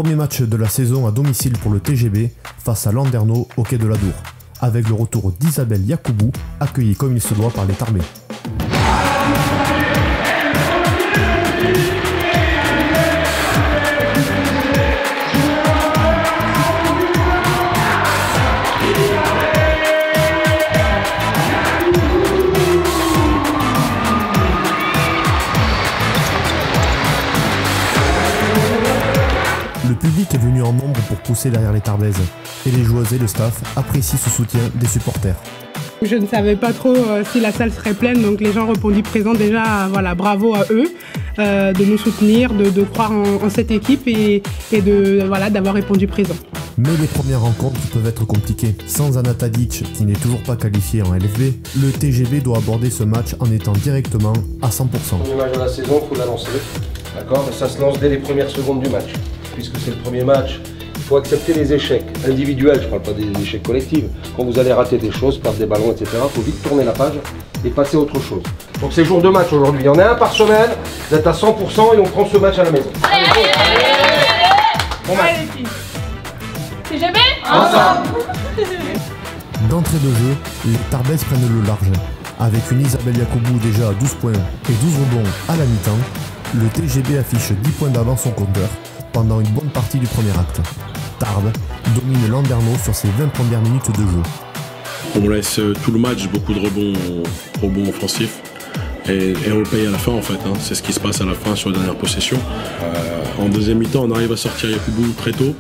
Premier match de la saison à domicile pour le TGB face à Landerneau au quai de l'Adour, avec le retour d'Isabelle Yacoubou, accueillie comme il se doit par les Tarbais. Le public est venu en nombre pour pousser derrière les Tarbaises, et les joueuses et le staff apprécient ce soutien des supporters. Je ne savais pas trop si la salle serait pleine, donc les gens ont répondu présent. Déjà, voilà, bravo à eux de nous soutenir, de croire en cette équipe et d'avoir répondu présent. Mais les premières rencontres peuvent être compliquées. Sans Anna Tadic, qui n'est toujours pas qualifiée en LFB, le TGB doit aborder ce match en étant directement à 100%. Le premier match de la saison, il faut l'annoncer. D'accord ? Ça se lance dès les premières secondes du match. Puisque c'est le premier match, il faut accepter les échecs individuels, je ne parle pas des échecs collectifs. Quand vous allez rater des choses, perdre des ballons, etc., il faut vite tourner la page et passer à autre chose. Donc c'est jour de match aujourd'hui. Il y en a un par semaine, vous êtes à 100% et on prend ce match à la maison. Allez, bon match. TGB ensemble. D'entrée de jeu, les Tarbaises prennent le large. Avec une Isabelle Yacoubou déjà à 12 points et 12 rebonds à la mi-temps, le TGB affiche 10 points d'avance son compteur pendant une bonne partie du premier acte. Tarbes domine Landerneau sur ses 20 premières minutes de jeu. On laisse tout le match, beaucoup de rebonds offensifs et on le paye à la fin en fait. Hein. C'est ce qui se passe à la fin sur la dernière possession. En deuxième mi-temps, on arrive à sortir Yacoubou très tôt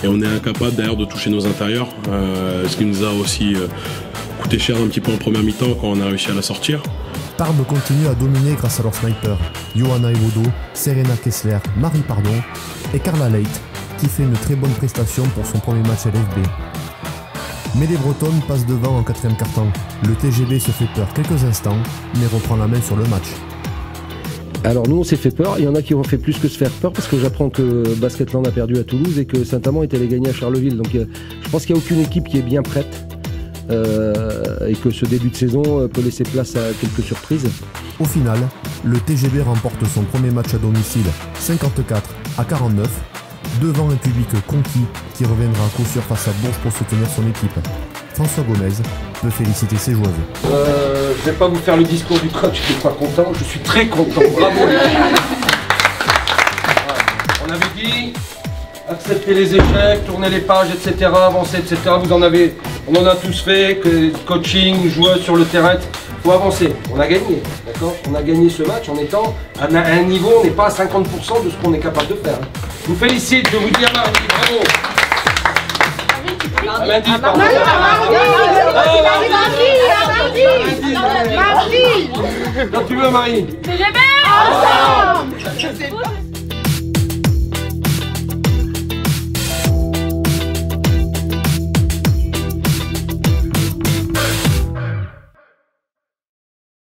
et on est incapable d'ailleurs de toucher nos intérieurs, ce qui nous a aussi coûté cher un petit peu en première mi-temps quand on a réussi à la sortir. Tarbes continue à dominer grâce à leurs snipers, Johanna Evodo, Serena Kessler, Marie Pardon et Carla Leit, qui fait une très bonne prestation pour son premier match LFB. Mais les Bretonnes passent devant en quatrième quart-temps. Le TGB se fait peur quelques instants, mais reprend la main sur le match. Alors nous on s'est fait peur, il y en a qui ont fait plus que se faire peur parce que j'apprends que Basketland a perdu à Toulouse et que Saint-Amand est allé gagner à Charleville. Donc je pense qu'il n'y a aucune équipe qui est bien prête. Et que ce début de saison peut laisser place à quelques surprises. Au final, le TGB remporte son premier match à domicile 54-49 devant un public conquis qui reviendra à coup sûr face à Bourges pour soutenir son équipe. François Gomez peut féliciter ses joueuses. Je ne vais pas vous faire le discours du coach qui n'est pas content, je suis très content, bravo. On avait dit accepter les échecs, tourner les pages, etc., avancer, etc. On en a tous fait, que coaching, joueurs sur le terrain, il faut avancer. On a gagné, d'accord ? On a gagné ce match en étant à un niveau, on n'est pas à 50% de ce qu'on est capable de faire. Je vous félicite, je vous dis à mardi, bravo. À mardi, pardon. Mardi. Quand tu veux, Marie. TGB ensemble.